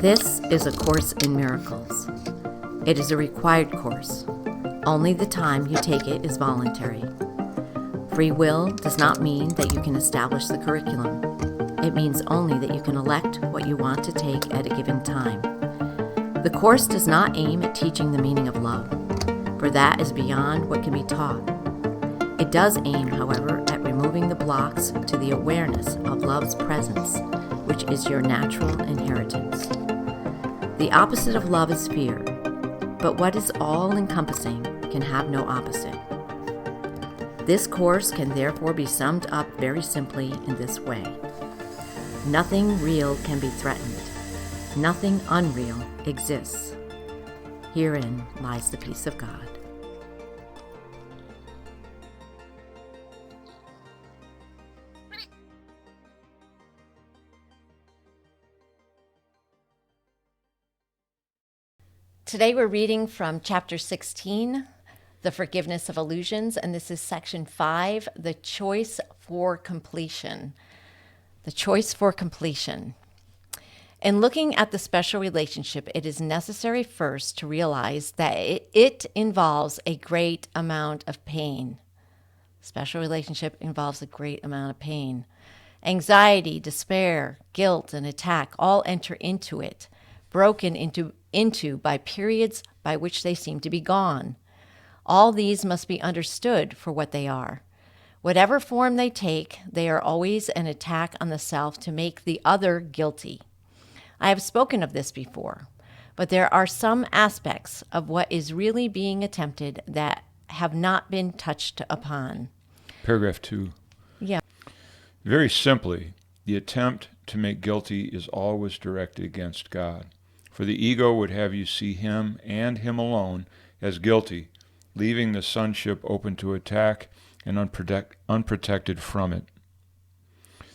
This is A Course in Miracles. It is a required course. Only the time you take it is voluntary. Free will does not mean that you can establish the curriculum. It means only that you can elect what you want to take at a given time. The course does not aim at teaching the meaning of love, for that is beyond what can be taught. It does aim, however, at removing the blocks to the awareness of love's presence, which is your natural inheritance. The opposite of love is fear, but what is all-encompassing can have no opposite. This course can therefore be summed up very simply in this way. Nothing real can be threatened. Nothing unreal exists. Herein lies the peace of God. Today we're reading from chapter 16, The Forgiveness of Illusions, and this is section 5, The Choice for Completion. The choice for completion. In looking at the special relationship, it is necessary first to realize that it involves a great amount of pain. Special relationship involves a great amount of pain. Anxiety, despair, guilt, and attack all enter into it, broken into by periods by which they seem to be gone. All these must be understood for what they are. Whatever form they take, they are always an attack on the self to make the other guilty. I have spoken of this before, but there are some aspects of what is really being attempted that have not been touched upon. Paragraph 2. Yeah. Very simply, the attempt to make guilty is always directed against God. For the ego would have you see him and him alone as guilty, leaving the sonship open to attack and unprotected from it.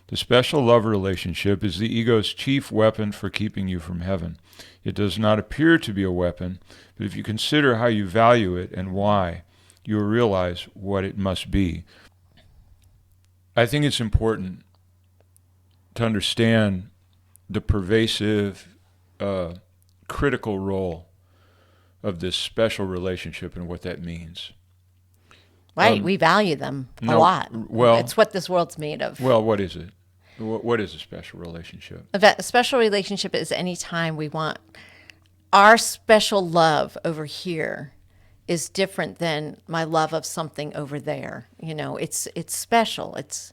The special love relationship is the ego's chief weapon for keeping you from heaven. It does not appear to be a weapon, but if you consider how you value it and why, you will realize what it must be. I think it's important to understand the pervasive, critical role of this special relationship and what that means. Right, we value them a lot. Well, it's what this world's made of. Well, what is it? What is a special relationship? A special relationship is any time we want our special love over here is different than my love of something over there. You know, it's special. It's,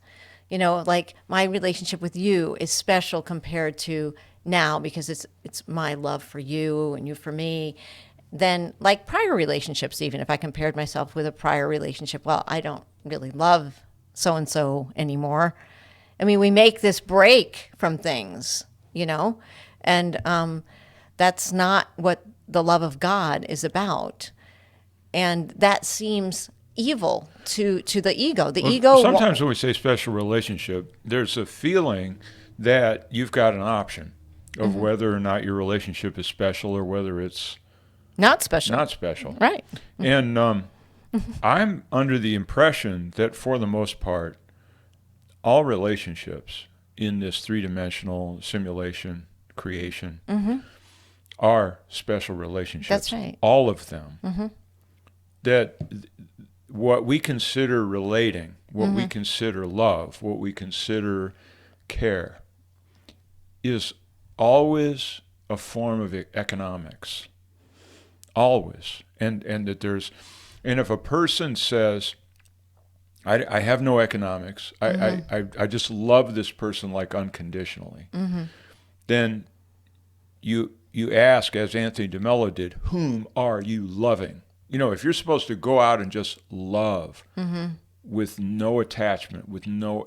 you know, like my relationship with you is special compared to now because it's my love for you and you for me. Then like prior relationships, even if I compared myself with a prior relationship, well, I don't really love so-and-so anymore. I mean, we make this break from things, you know, and that's not what the love of God is about. And that seems evil to the ego. The ego. Sometimes when we say special relationship, there's a feeling that you've got an option of whether or not your relationship is special or whether it's not special. Not special. Right. And I'm under the impression that for the most part, all relationships in this three-dimensional simulation creation are special relationships. That's right. All of them. That what we consider relating, what we consider love, what we consider care, is always a form of economics. Always. And that there's, and if a person says, I have no economics, I just love this person like unconditionally, then you ask, as Anthony DeMello did, whom are you loving? You know, if you're supposed to go out and just love with no attachment, with no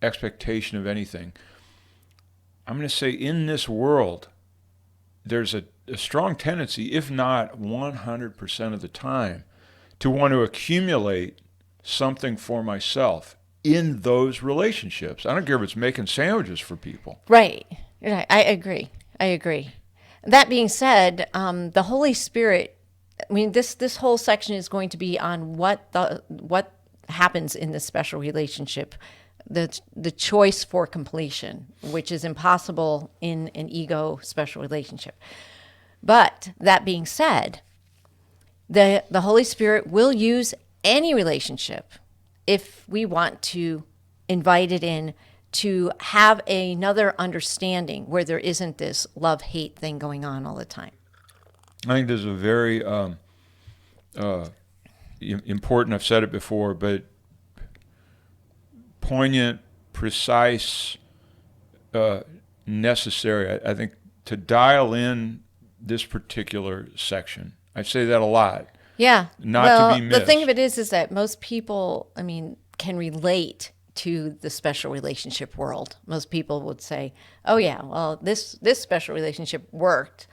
expectation of anything, I'm going to say in this world, there's a strong tendency, if not 100% of the time, to want to accumulate something for myself in those relationships. I don't care if it's making sandwiches for people. Right. I agree. That being said, the Holy Spirit, I mean, this whole section is going to be on what happens in this special relationship the choice for completion, which is impossible in an ego special relationship. But that being said, the Holy Spirit will use any relationship if we want to invite it in to have another understanding where there isn't this love-hate thing going on all the time. I think there's a very important, I've said it before, but poignant, precise, necessary, I think, to dial in this particular section. I say that a lot. Yeah. Not to be missed. The thing of it is that most people, can relate to the special relationship world. Most people would say, oh yeah, well, this special relationship worked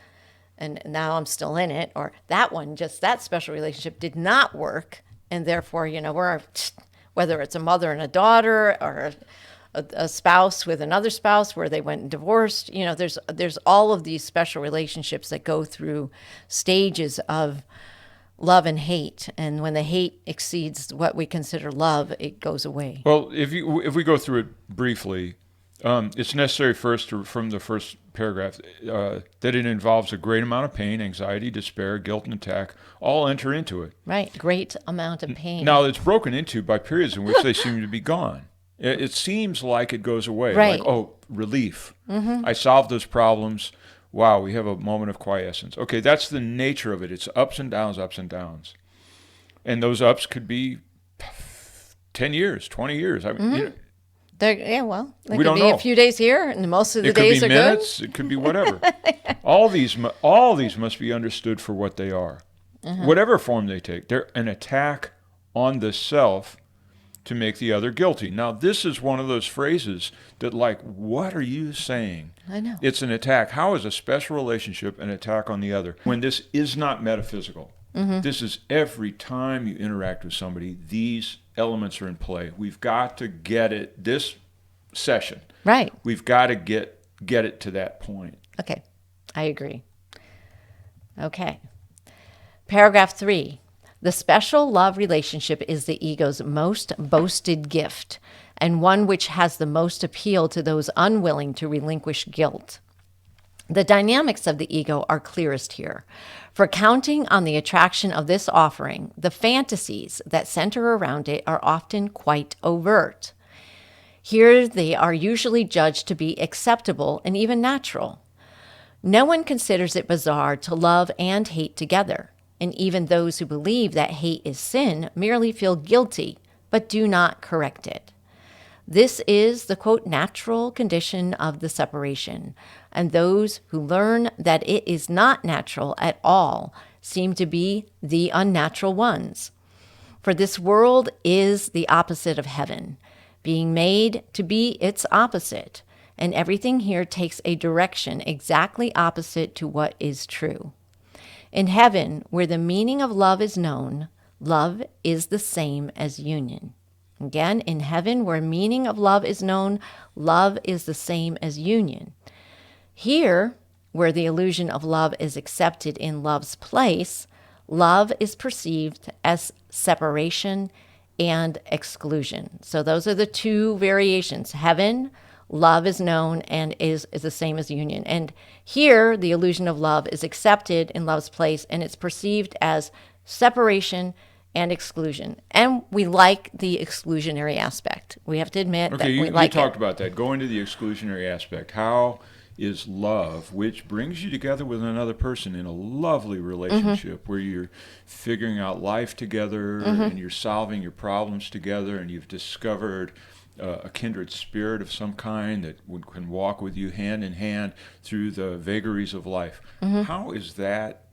and now I'm still in it, or that special relationship did not work, and therefore, whether it's a mother and a daughter or a spouse with another spouse where they went and divorced, there's all of these special relationships that go through stages of love and hate, and when the hate exceeds what we consider love, it goes away. Well, if we go through it briefly, it's necessary first from the first paragraph that it involves a great amount of pain, anxiety, despair, guilt, and attack all enter into it. Right, great amount of pain. Now it's broken into by periods in which they seem to be gone. It seems like it goes away, right. Like, oh, relief. Mm-hmm. I solved those problems. Wow, we have a moment of quiescence. Okay, that's the nature of it. It's ups and downs, ups and downs. And those ups could be 10 years, 20 years. They could don't be know. A few days here, and most of the days are good. It could be minutes. It could be whatever. All these must be understood for what they are. Mm-hmm. Whatever form they take. They're an attack on the self to make the other guilty. Now, this is one of those phrases that, what are you saying? I know. It's an attack. How is a special relationship an attack on the other? When this is not metaphysical. Mm-hmm. This is every time you interact with somebody, these elements are in play. We've got to get it this session. Right. We've got to get it to that point. Okay. I agree. Okay. Paragraph 3. The special love relationship is the ego's most boasted gift, and one which has the most appeal to those unwilling to relinquish guilt. The dynamics of the ego are clearest here. For counting on the attraction of this offering, the fantasies that center around it are often quite overt. Here they are usually judged to be acceptable and even natural. No one considers it bizarre to love and hate together, and even those who believe that hate is sin merely feel guilty, but do not correct it. This is the, quote, natural condition of the separation, and those who learn that it is not natural at all seem to be the unnatural ones. For this world is the opposite of heaven, being made to be its opposite, and everything here takes a direction exactly opposite to what is true. In heaven, where the meaning of love is known, love is the same as union. Again, in heaven, where meaning of love is known, love is the same as union. Here, where the illusion of love is accepted in love's place, love is perceived as separation and exclusion. So those are the two variations. Heaven, love is known and is the same as union. And here, the illusion of love is accepted in love's place, and it's perceived as separation and exclusion. And we like the exclusionary aspect. We have to admit that we like it. You talked about that. Go into the exclusionary aspect. How is love, which brings you together with another person in a lovely relationship, mm-hmm. where you're figuring out life together, mm-hmm. and you're solving your problems together, and you've discovered a kindred spirit of some kind that can walk with you hand in hand through the vagaries of life. Mm-hmm. How is that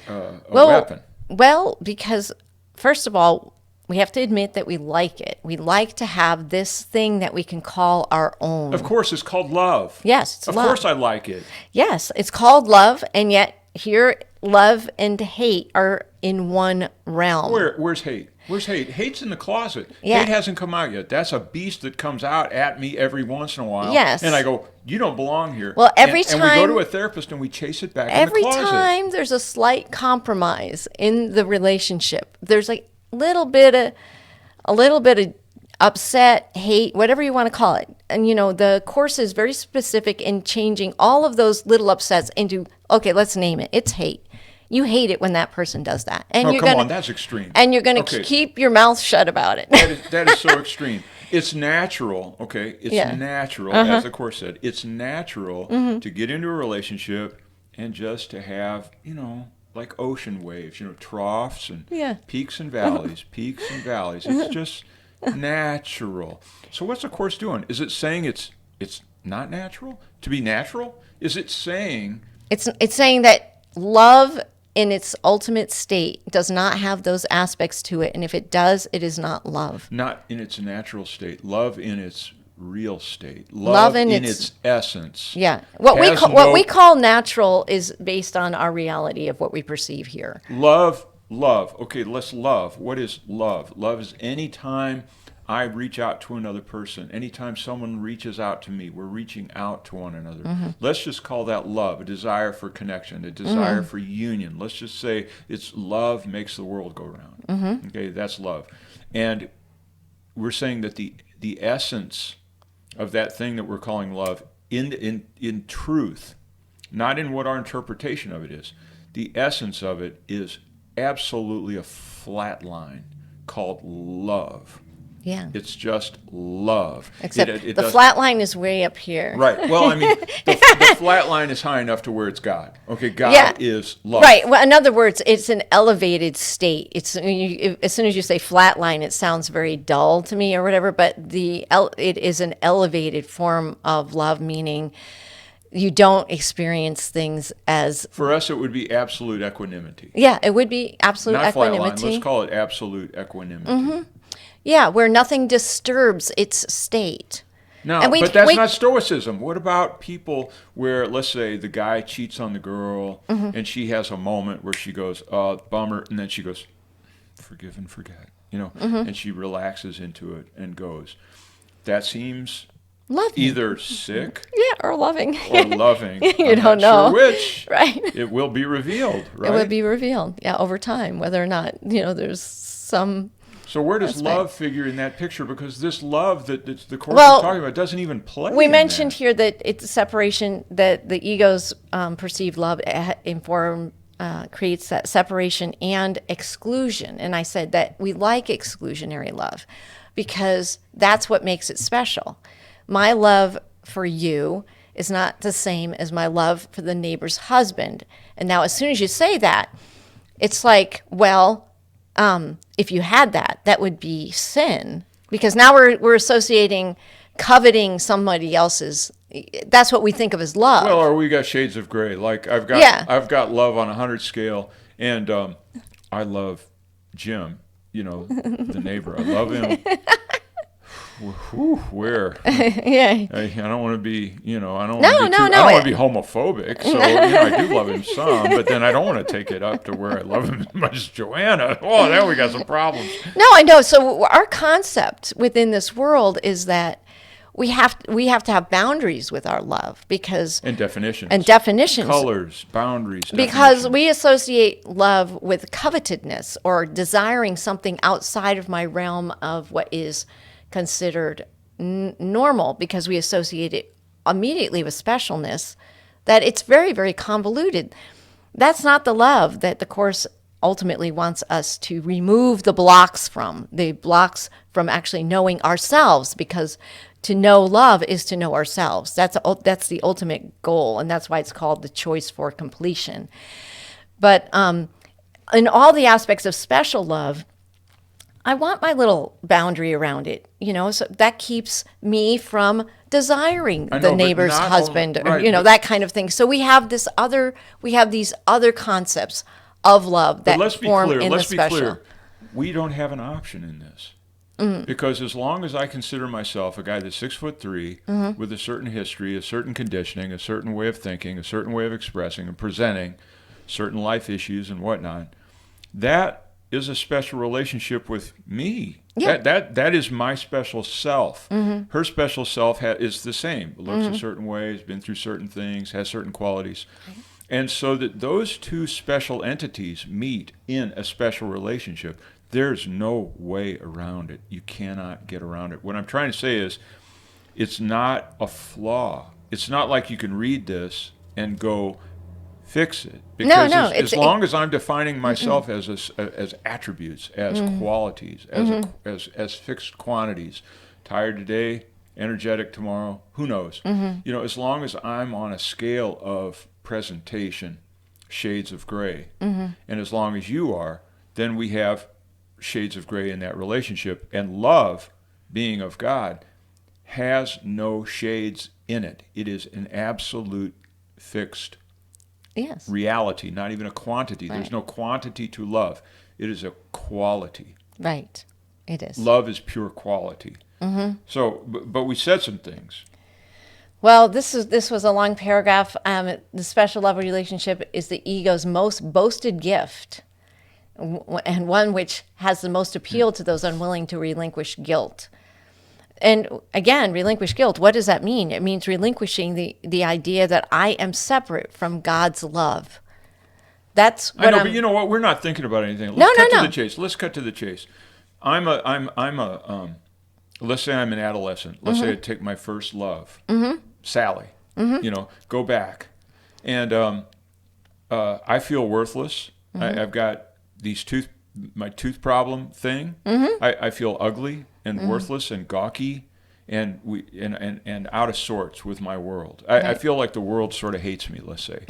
a weapon? Well, because first of all, we have to admit that we like it. We like to have this thing that we can call our own. Of course, it's called love. Yes, it's love. Of course I like it. Yes, it's called love, and yet here love and hate are in one realm. Where's hate? Where's hate? Hate's in the closet. Yeah. Hate hasn't come out yet. That's a beast that comes out at me every once in a while. Yes. And I go, you don't belong here. Well, and we go to a therapist and we chase it back in the closet. Every time there's a slight compromise in the relationship, there's a little bit of upset, hate, whatever you want to call it. And, the Course is very specific in changing all of those little upsets into, okay, let's name it. It's hate. You hate it when that person does that. And Oh, come on, that's extreme. And you're going to Okay. keep your mouth shut about it. That is so extreme. It's natural, okay? It's natural, as the Course said. It's natural to get into a relationship and just to have, like ocean waves, troughs and peaks and valleys, peaks and valleys. It's just natural. So what's the Course doing? Is it saying it's not natural to be natural? Is it saying... It's saying that love in its ultimate state does not have those aspects to it, and if it does, it is not love. Not in its natural state. Love in its real state. Love in its essence. Yeah. What we call natural is based on our reality of what we perceive here. Love. Okay, let's love. What is love? Love is any time I reach out to another person. Anytime someone reaches out to me, we're reaching out to one another. Let's just call that love, a desire for connection, a desire for union. Let's just say it's love makes the world go round. Okay, that's love. And we're saying that the essence of that thing that we're calling love in truth, not in what our interpretation of it is, the essence of it is absolutely a flat called love. Yeah. It's just love. Except the flat line is way up here. Right. Well, I mean, the flat line is high enough to where it's God. Okay, God is love. Right. Well, in other words, it's an elevated state. It's as soon as you say flat line, it sounds very dull to me or whatever, but it is an elevated form of love, meaning you don't experience things as... For us, it would be absolute equanimity. Yeah, it would be absolute Not equanimity. Flat line. Let's call it absolute equanimity. Yeah, where nothing disturbs its state. No, but that's not stoicism. What about people where, let's say, the guy cheats on the girl, and she has a moment where she goes, "Oh, bummer," and then she goes, "Forgive and forget," and she relaxes into it and goes. That seems loving. Either sick, or loving, or loving. You don't know sure which. Right? It will be revealed. Right? It will be revealed. Yeah, over time, whether or not there's some. So where does love figure in that picture? Because this love that the Course is talking about doesn't even play. We mentioned here that it's separation, that the ego's perceived love creates that separation and exclusion. And I said that we like exclusionary love because that's what makes it special. My love for you is not the same as my love for the neighbor's husband. And now as soon as you say that, it's like, well, if you had that would be sin, because now we're associating coveting somebody else's. That's what we think of as love. Well, or we got shades of gray. Like I've got love on 100 scale, and I love Jim. The neighbor. I love him. Where? I don't want to be, I don't want to be homophobic. So, I do love him some, but then I don't want to take it up to where I love him as much as Joanna. Oh, there we got some problems. No, I know. So our concept within this world is that we have to have boundaries with our love and definitions. Colors, boundaries. Because we associate love with covetousness or desiring something outside of my realm of what is considered normal, because we associate it immediately with specialness, that it's very, very convoluted. That's not the love that the Course ultimately wants us to remove the blocks from actually knowing ourselves, because to know love is to know ourselves. That's the ultimate goal, and that's why it's called the choice for completion. But in all the aspects of special love, I want my little boundary around it, so that keeps me from desiring the neighbor's husband, or, that kind of thing. So we have these other concepts of love that form in the special. Let's be clear. We don't have an option in this. Because as long as I consider myself a guy that's 6'3", with a certain history, a certain conditioning, a certain way of thinking, a certain way of expressing and presenting certain life issues and whatnot, that is a special relationship with me. Yeah. That is my special self. Her special self is the same. Looks a certain way, has been through certain things, has certain qualities. And so that those two special entities meet in a special relationship, There's no way around it. You cannot get around it. What I'm trying to say is, it's not a flaw. It's not like you can read this and go fix it. Because No, as long as I'm defining myself as attributes, as qualities, as fixed quantities, tired today, energetic tomorrow, who knows? As long as I'm on a scale of presentation, shades of gray, and as long as you are, then we have shades of gray in that relationship. And love, being of God, has no shades in it. It is an absolute fixed reality, not even a quantity. There's no quantity to love. It is a quality. Right. It is. Love is pure quality. So, but we said some things. Well, this was a long paragraph. The special love relationship is the ego's most boasted gift, and one which has the most appeal to those unwilling to relinquish guilt. And again, relinquish guilt. What does that mean? It means relinquishing the idea that I am separate from God's love. That's what I know, but you know what? We're not thinking about anything. Let's cut to the chase. Let's say I'm an adolescent. Let's say I take my first love, Sally. Go back, and I feel worthless. I've got my tooth problem thing. I feel ugly and worthless and gawky, and out of sorts with my world. I feel like the world sort of hates me. Let's say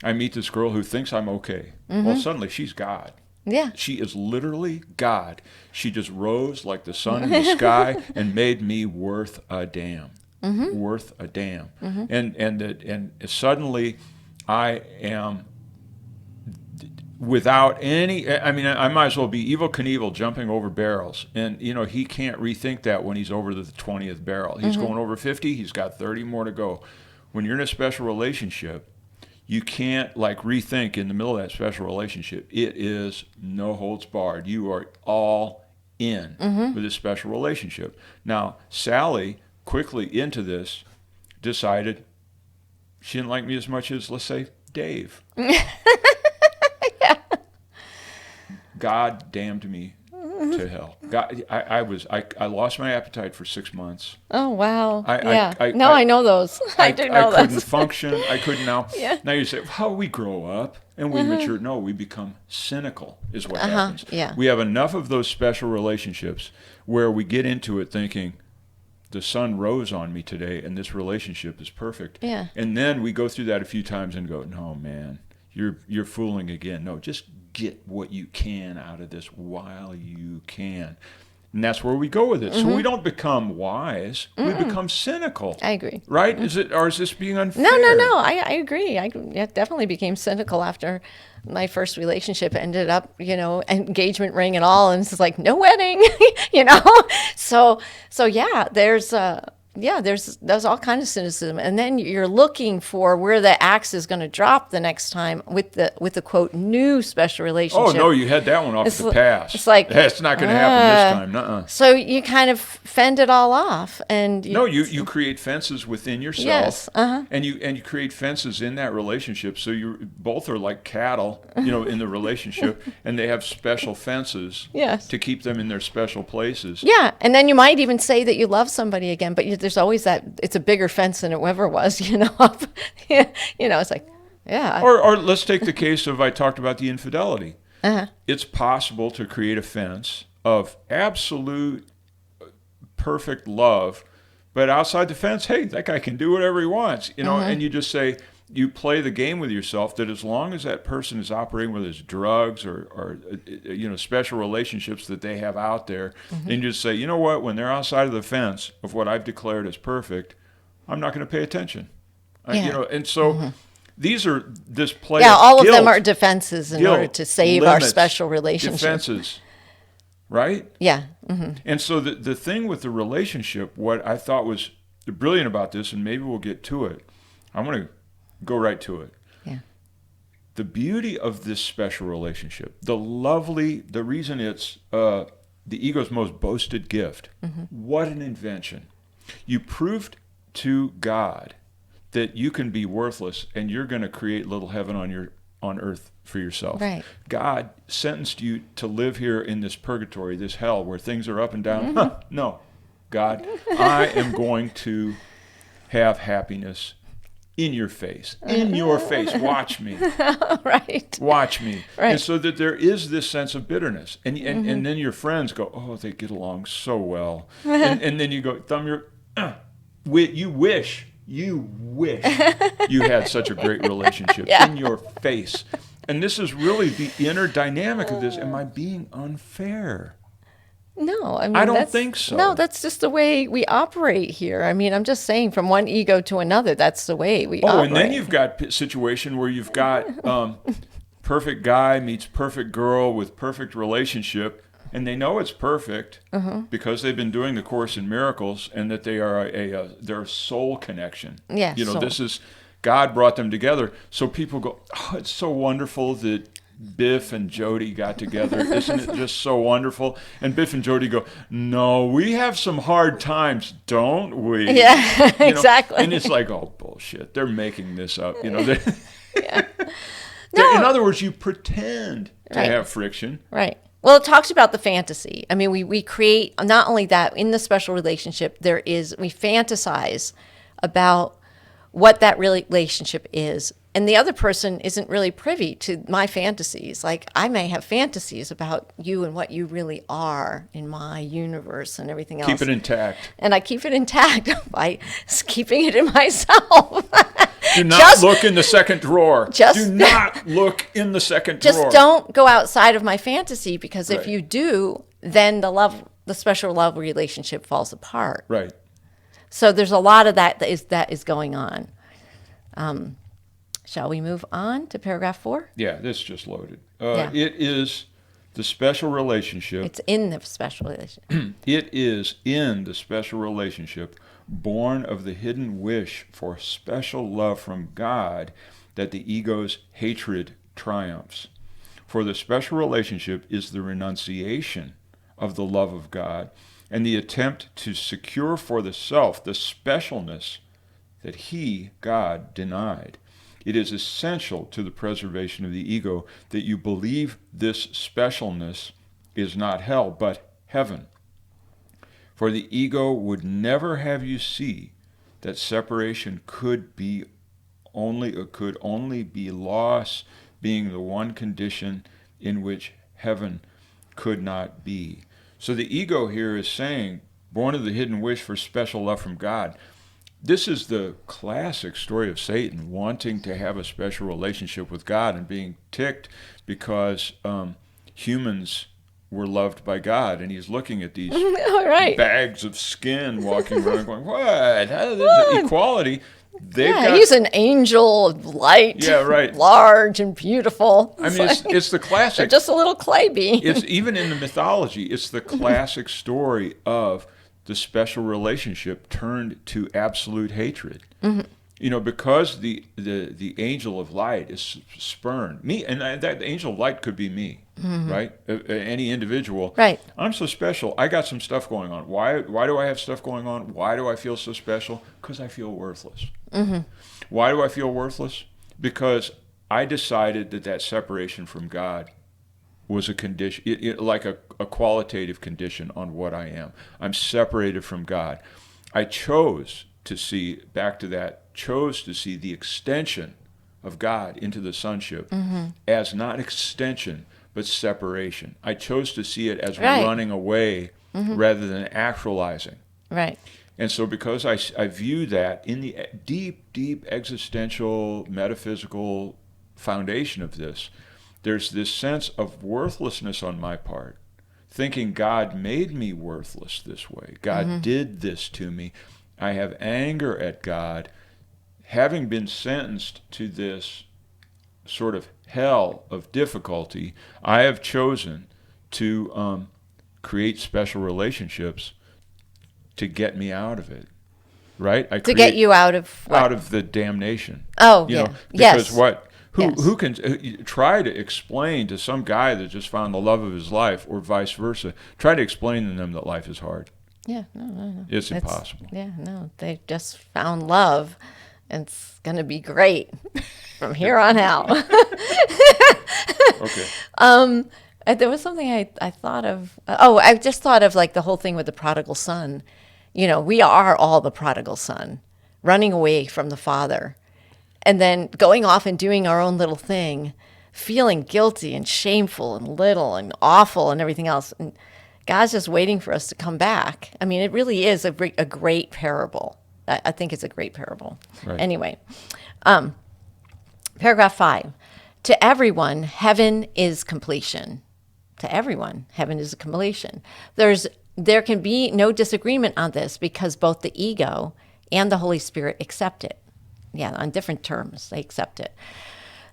I meet this girl who thinks I'm okay. Well, suddenly she's God. Yeah. She is literally God. She just rose like the sun in the sky and made me worth a damn. Worth a damn. And suddenly I am without any, I might as well be Evel Knievel jumping over barrels. And, he can't rethink that when he's over the 20th barrel. He's going over 50. He's got 30 more to go. When you're in a special relationship, you can't rethink in the middle of that special relationship. It is no holds barred. You are all in with this special relationship. Now, Sally, quickly into this, decided she didn't like me as much as, let's say, Dave. God damned me to hell. God, I lost my appetite for 6 months. Oh, wow. I know those. I do know those. I couldn't function. I couldn't now. Yeah. Now you say, how we grow up and we mature. No, we become cynical is what happens. Yeah. We have enough of those special relationships where we get into it thinking, the sun rose on me today and this relationship is perfect. Yeah. And then we go through that a few times and go, no, man, you're fooling again. No, just get what you can out of this while you can. And that's where we go with it. So we don't become wise. We become cynical. I agree. Right? Is this being unfair? No. I agree. I definitely became cynical after my first relationship ended up, engagement ring and all. And it's like, no wedding, So yeah, there's all kinds of cynicism, and then you're looking for where the axe is going to drop the next time with the quote new special relationship. Oh no, you had that one off the pass. It's like that's not going to happen this time. Nuh-uh. So you kind of fend it all off, and you create fences within yourself. Yes, and you create fences in that relationship. So you both are like cattle, in the relationship, and they have special fences. Yes. To keep them in their special places. Yeah, and then you might even say that you love somebody again, but there's always that it's a bigger fence than it ever was, it's like, yeah. Or let's take the case of, I talked about the infidelity. It's possible to create a fence of absolute perfect love, but outside the fence, hey, that guy can do whatever he wants, and you just say, you play the game with yourself that as long as that person is operating with his drugs or special relationships that they have out there, and you just say, you know what, when they're outside of the fence of what I've declared as perfect, I'm not going to pay attention. And so these are this play. Yeah, all guilt, of them are defenses in order to save limits, our special relationship. Defenses, right? Yeah. And so the thing with the relationship, what I thought was brilliant about this, and maybe we'll get to it, I'm going to go right to it. Yeah. The beauty of this special relationship, the reason it's the ego's most boasted gift. What an invention. You proved to God that you can be worthless and you're going to create little heaven on your on earth for yourself. Right. God sentenced you to live here in this purgatory, this hell where things are up and down. No, God, I am going to have happiness in your face. In your face. Watch me. Right. Watch me. Right. And so that there is this sense of bitterness. And then your friends go, oh, they get along so well. And then you go, thumb your... You wish you had such a great relationship in your face. And this is really the inner dynamic of this. Am I being unfair? No, I mean, I don't think so. No, that's just the way we operate here. I mean, I'm just saying from one ego to another, that's the way we operate. And then you've got a situation where you've got perfect guy meets perfect girl with perfect relationship, and they know it's perfect because they've been doing the Course in Miracles, and that they are they're a soul connection. Yeah, soul. This is God brought them together. So people go, oh, it's so wonderful that Biff and Jody got together. Isn't it just so wonderful? And Biff and Jody go, no, we have some hard times, don't we? Yeah, exactly. And it's like, oh, bullshit. They're making this up. Yeah. In other words, you pretend to have friction. Right. Well, it talks about the fantasy. I mean, we create, not only that, in the special relationship, we fantasize about what that relationship is. And the other person isn't really privy to my fantasies. Like, I may have fantasies about you and what you really are in my universe and everything else. Keep it intact. And I keep it intact by keeping it in myself. Do not look in the second drawer. Do not look in the second drawer. Just don't go outside of my fantasy, because if you do, then the special love relationship falls apart. Right. So there's a lot of that is going on. Shall we move on to paragraph 4? Yeah, this just loaded. It is the special relationship. It's in the special relationship. It is in the special relationship, born of the hidden wish for special love from God, that the ego's hatred triumphs. For the special relationship is the renunciation of the love of God and the attempt to secure for the self the specialness that he, God, denied. It is essential to the preservation of the ego that you believe this specialness is not hell, but heaven. For the ego would never have you see that separation could only be loss, being the one condition in which heaven could not be. So the ego here is saying, born of the hidden wish for special love from God. This is the classic story of Satan wanting to have a special relationship with God and being ticked because humans were loved by God, and he's looking at these bags of skin walking around going, what? This is equality. He's an angel of light. Yeah, right. Large and beautiful. It's the classic. They're just a little clay bean. It's even in the mythology. It's the classic story of the special relationship turned to absolute hatred. Because the angel of light is spurned. Me, and that angel of light could be me, right? Any individual. Right. I'm so special. I got some stuff going on. Why do I have stuff going on? Why do I feel so special? Because I feel worthless. Why do I feel worthless? Because I decided that separation from God was a condition, like a qualitative condition on what I am. I'm separated from God. I chose to see the extension of God into the sonship as not extension, but separation. I chose to see it as running away rather than actualizing. Right. And so because I view that in the deep, deep existential, metaphysical foundation of this, there's this sense of worthlessness on my part, thinking God made me worthless this way. God did this to me. I have anger at God. Having been sentenced to this sort of hell of difficulty, I have chosen to create special relationships to get me out of it. Right? To get you out of what? Out of the damnation. Oh, Because what? Who can try to explain to some guy that just found the love of his life, or vice versa, try to explain to them that life is hard? Yeah, no. It's impossible. Yeah, no. They just found love, and it's going to be great from here on out. Okay. There was something I thought of. Oh, I just thought of like the whole thing with the prodigal son. You know, we are all the prodigal son, running away from the father, and then going off and doing our own little thing, feeling guilty and shameful and little and awful and everything else. And God's just waiting for us to come back. I mean, it really is a great parable. I think it's a great parable. Right. Anyway, paragraph 5. To everyone, heaven is completion. To everyone, heaven is a completion. There can be no disagreement on this because both the ego and the Holy Spirit accept it. Yeah, on different terms, they accept it.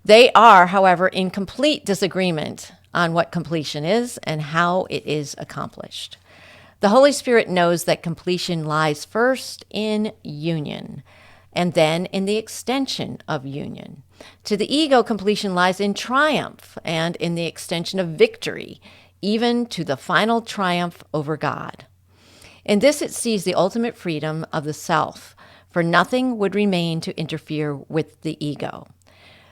They are, however, in complete disagreement on what completion is and how it is accomplished. The Holy Spirit knows that completion lies first in union and then in the extension of union. To the ego, completion lies in triumph and in the extension of victory, even to the final triumph over God. In this, it sees the ultimate freedom of the self, for nothing would remain to interfere with the ego.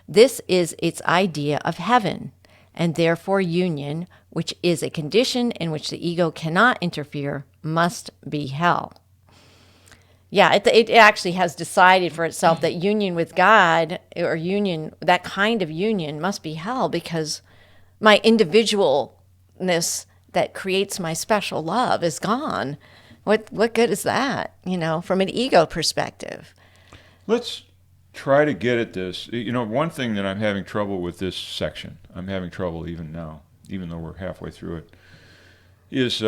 This is its idea of heaven, and therefore union, which is a condition in which the ego cannot interfere, must be hell. Yeah, it actually has decided for itself that union with God, or union, that kind of union, must be hell, because my individualness that creates my special love is gone. What good is that, from an ego perspective? Let's try to get at this. One thing that I'm having trouble with this section, I'm having trouble even now, even though we're halfway through it, is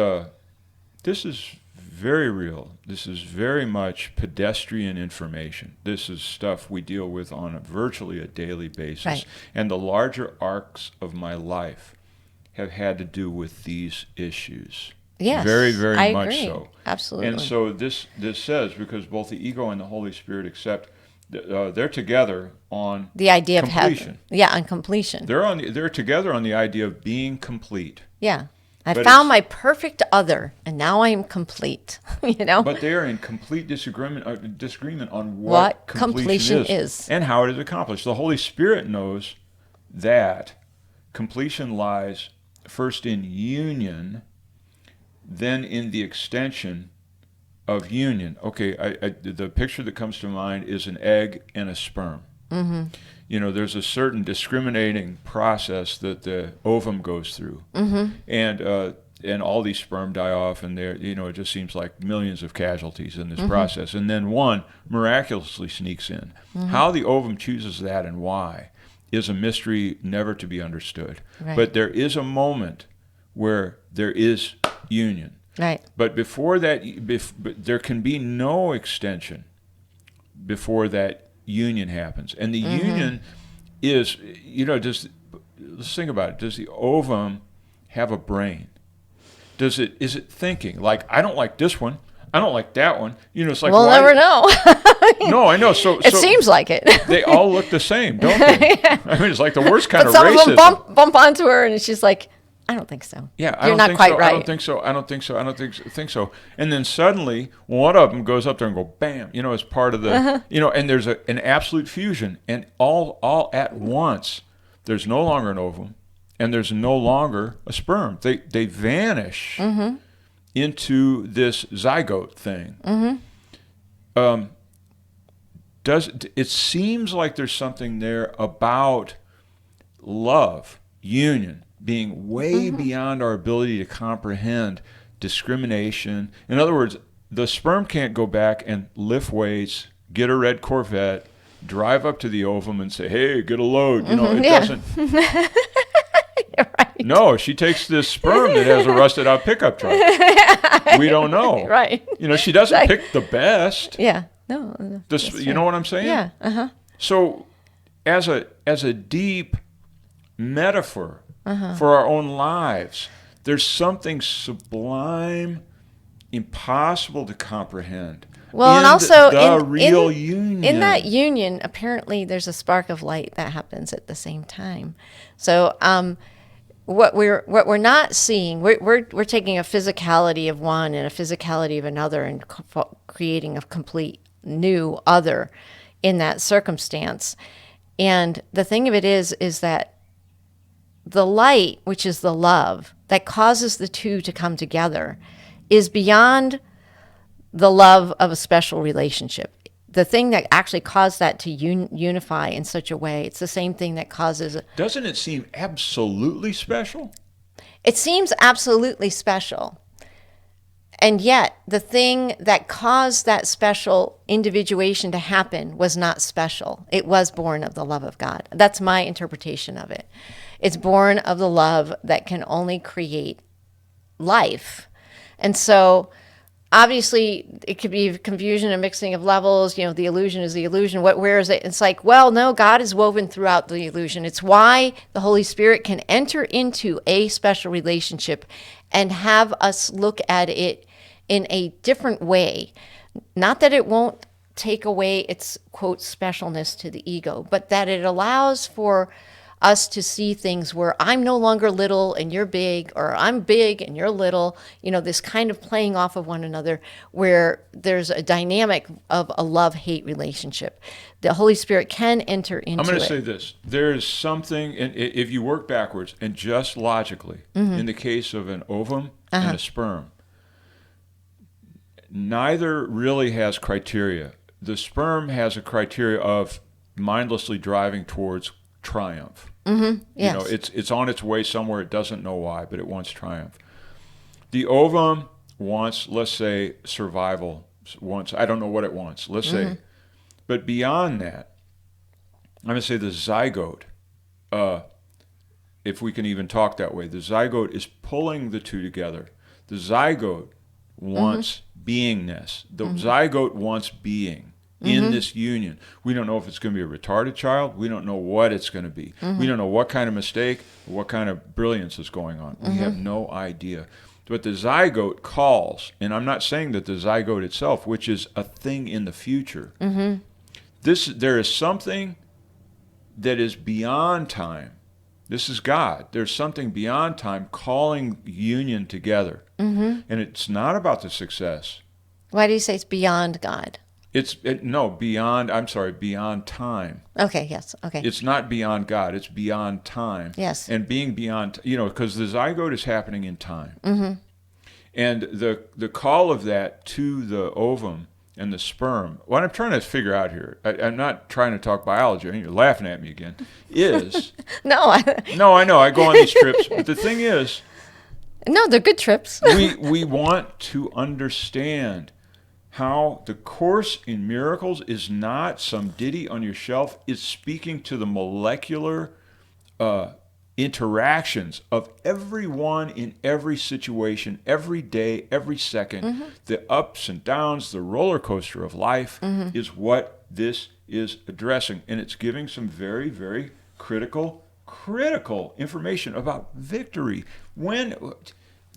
this is very real. This is very much pedestrian information. This is stuff we deal with on virtually a daily basis. Right. And the larger arcs of my life have had to do with these issues. Yes, very, very I much agree. so. Absolutely. And so this says, because both the ego and the Holy Spirit accept, they're together on the idea completion. Of heaven. Yeah, on completion. They're together on the idea of being complete. Yeah. I But found my perfect other, and now I am complete. But they are in complete disagreement on what completion is and how it is accomplished. The Holy Spirit knows that completion lies first in union, then in the extension of union. Okay, the picture that comes to mind is an egg and a sperm. Mm-hmm. There's a certain discriminating process that the ovum goes through, mm-hmm. and all these sperm die off, and it just seems like millions of casualties in this mm-hmm. process, and then one miraculously sneaks in. Mm-hmm. How the ovum chooses that and why is a mystery never to be understood. Right. But there is a moment where there is union. Right. But before that, there can be no extension before that union happens. And the mm-hmm. union is, let's think about it. Does the ovum have a brain? Is it thinking? Like, I don't like this one. I don't like that one. It's like, we'll never know. No, I know. So it seems like it. They all look the same, don't they? Yeah. I mean, it's like the worst kind of racism. Some of them bump onto her, and she's like, I don't think so. Yeah, you're not quite right. I don't think so. And then suddenly, one of them goes up there and go, bam, as part of the, uh-huh. And there's an absolute fusion. And all at once, there's no longer an ovum, and there's no longer a sperm. They vanish mm-hmm. into this zygote thing. Mm-hmm. It seems like there's something there about love, union, being way mm-hmm. beyond our ability to comprehend discrimination. In other words, the sperm can't go back and lift weights, get a red Corvette, drive up to the ovum and say, hey, get a load. Mm-hmm. It doesn't. You're right. No, she takes this sperm that has a rusted out pickup truck. We don't know. Right. She doesn't pick the best. Yeah. No. You know what I'm saying? Yeah. Uh-huh. So as a deep metaphor uh-huh. for our own lives, there's something sublime, impossible to comprehend. Well, and also union. In that union, apparently there's a spark of light that happens at the same time. So what we're not seeing, we're taking a physicality of one and a physicality of another and creating a complete new other in that circumstance. And the thing of it is that the light, which is the love that causes the two to come together, is beyond the love of a special relationship. The thing that actually caused that to unify in such a way, it's the same thing that causes... Doesn't it seem absolutely special? It seems absolutely special. And yet, the thing that caused that special individuation to happen was not special. It was born of the love of God. That's my interpretation of it. It's born of the love that can only create life. And so, obviously, it could be confusion and mixing of levels. You know, the illusion is the illusion. Where is it? It's like, well, no, God is woven throughout the illusion. It's why the Holy Spirit can enter into a special relationship and have us look at it in a different way. Not that it won't take away its, quote, specialness to the ego, but that it allows for us to see things where I'm no longer little and you're big, or I'm big and you're little, you know, this kind of playing off of one another where there's a dynamic of a love-hate relationship. The Holy Spirit can enter into it. I'm going to say this. There is something, if you work backwards and just logically, in the case of an ovum and a sperm, neither really has criteria. The sperm has a criteria of mindlessly driving towards triumph. Yes. You know, it's on its way somewhere. It doesn't know why, but it wants triumph. The ovum wants, let's say, survival. Wants, I don't know what it wants. Let's say, but beyond that, I'm going to say the zygote. If we can even talk that way, the zygote is pulling the two together. The zygote wants beingness. The zygote wants being in this union. We don't know if it's going to be a retarded child. We don't know what it's going to be. We don't know what kind of mistake, what kind of brilliance is going on. We have no idea. But the zygote calls, and I'm not saying that the zygote itself, which is a thing in the future, there is something that is beyond time. This is God. There's something beyond time calling union together. And it's not about the success. Why do you say it's beyond God? Beyond time. Okay, yes, okay. It's not beyond God. It's beyond time. Yes. And being beyond, because the zygote is happening in time. And the call of that to the ovum and the sperm, what I'm trying to figure out here, I'm not trying to talk biology, you're laughing at me again, is... No, I know, I go on these trips, but the thing is... No, they're good trips. we want to understand how the Course in Miracles is not some ditty on your shelf. It's speaking to the molecular interactions of everyone in every situation, every day, every second. The ups and downs, the roller coaster of life is what this is addressing. And it's giving some very, very critical information about victory.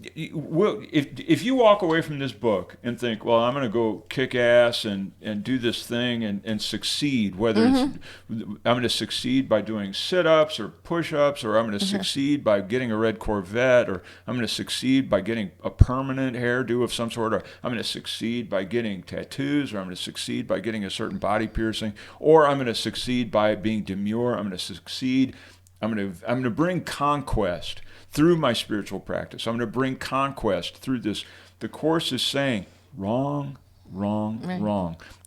If you walk away from this book and think, well, I'm going to go kick ass and do this thing and succeed, whether it's I'm going to succeed by doing sit-ups or push-ups, or I'm going to succeed by getting a red Corvette, or I'm going to succeed by getting a permanent hairdo of some sort, or I'm going to succeed by getting tattoos, or I'm going to succeed by getting a certain body piercing, or I'm going to succeed by being demure, I'm going to succeed, I'm going to bring conquest through my spiritual practice. I'm going to bring conquest through this. The Course is saying, wrong.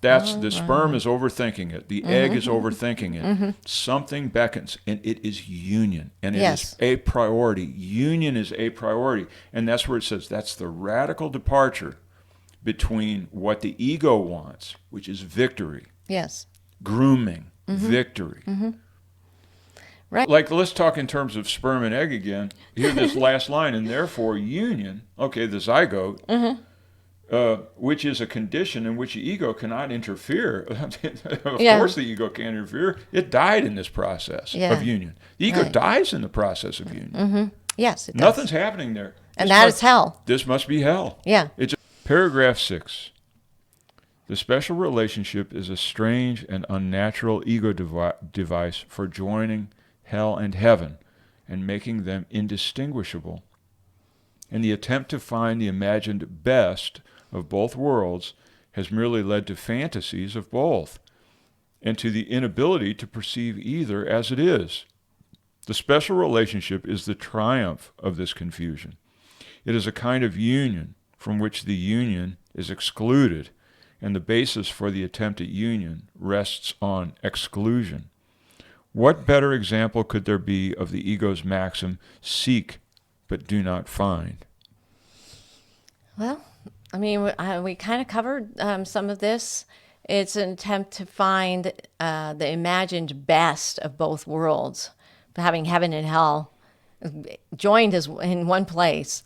That's the sperm is overthinking it. The egg is overthinking it. Something beckons, and it is union, and it is a priority. Union is a priority, and that's where it says that's the radical departure between what the ego wants, which is victory. Yes. Grooming, victory. Right. Like, let's talk in terms of sperm and egg again. Hear this last line, and therefore union, okay, the zygote, which is a condition in which the ego cannot interfere. Of course the ego can't interfere. It died in this process of union. The ego dies in the process of union. Yes, it does. Nothing's happening there. And that is hell. This must be hell. Yeah. Paragraph 6. The special relationship is a strange and unnatural ego device for joining hell and heaven, and making them indistinguishable. And the attempt to find the imagined best of both worlds has merely led to fantasies of both, and to the inability to perceive either as it is. The special relationship is the triumph of this confusion. It is a kind of union from which the union is excluded, and the basis for the attempt at union rests on exclusion. What better example could there be of the ego's maxim, seek but do not find? Well, I mean, we kind of covered some of this. It's an attempt to find the imagined best of both worlds, having heaven and hell joined as in one place.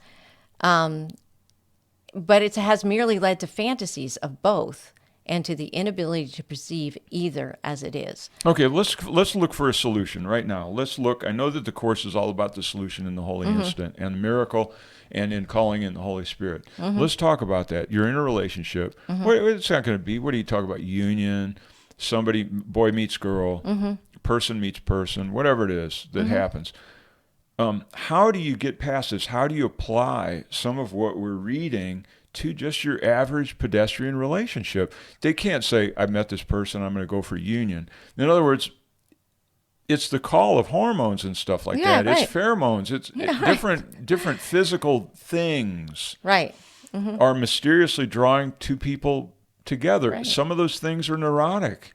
But it has merely led to fantasies of both and to the inability to perceive either as it is. Okay, let's look for a solution right now. Let's look. I know that the Course is all about the solution in the Holy Instant and the miracle and in calling in the Holy Spirit. Let's talk about that. You're in a relationship. It's not going to be, what do you talk about? Union, somebody, boy meets girl, person meets person, whatever it is that happens. How do you get past this? How do you apply some of what we're reading to just your average pedestrian relationship? They can't say, I met this person, I'm going to go for union. In other words, it's the call of hormones and stuff like that. Right. It's pheromones. It's different physical things Right. are mysteriously drawing two people together. Right. Some of those things are neurotic.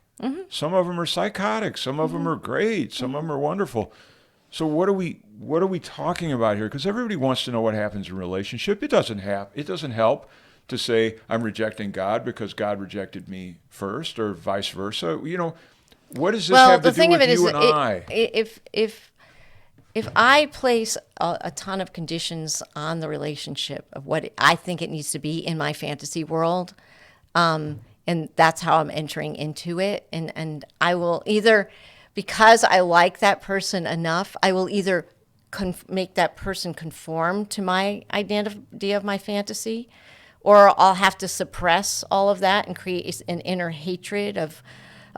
Some of them are psychotic. Some of them are great. Some of them are wonderful. So what are we talking about here? Because everybody wants to know what happens in a relationship. It doesn't help to say I'm rejecting God because God rejected me first, or vice versa. What does this have to do with you and I? If I place a ton of conditions on the relationship of what I think it needs to be in my fantasy world, and that's how I'm entering into it, and I will either, because I like that person enough, I will either make that person conform to my identity of my fantasy, or I'll have to suppress all of that and create an inner hatred of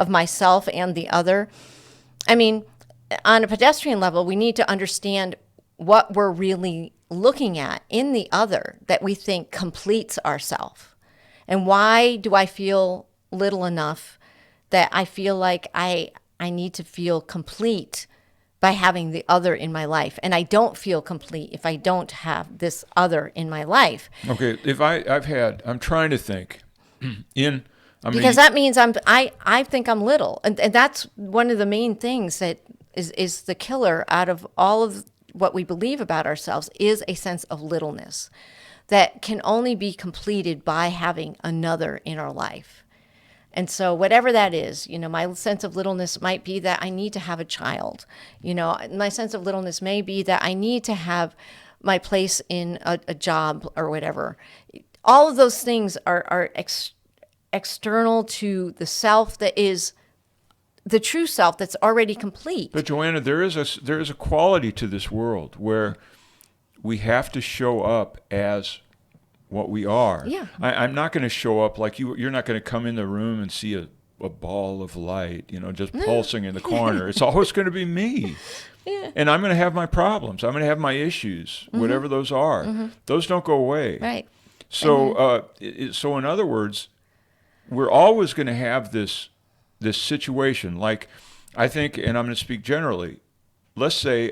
myself and the other. I mean, on a pedestrian level, we need to understand what we're really looking at in the other that we think completes ourselves. And why do I feel little enough that I feel like I need to feel complete by having the other in my life? And I don't feel complete if I don't have this other in my life. Okay, if I'm trying to think because that means I think I'm little. And that's one of the main things that is the killer out of all of what we believe about ourselves, is a sense of littleness that can only be completed by having another in our life. And so whatever that is, my sense of littleness might be that I need to have a child. My sense of littleness may be that I need to have my place in a job or whatever. All of those things are external to the self that is the true self that's already complete. But Joanna, there is a quality to this world where we have to show up as what we are. Yeah. I'm not going to show up like you. You're not going to come in the room and see a ball of light, just pulsing in the corner. It's always going to be me. Yeah. And I'm going to have my problems. I'm going to have my issues, whatever those are. Those don't go away. Right. So, so in other words, we're always going to have this situation. Like, I think, and I'm going to speak generally, let's say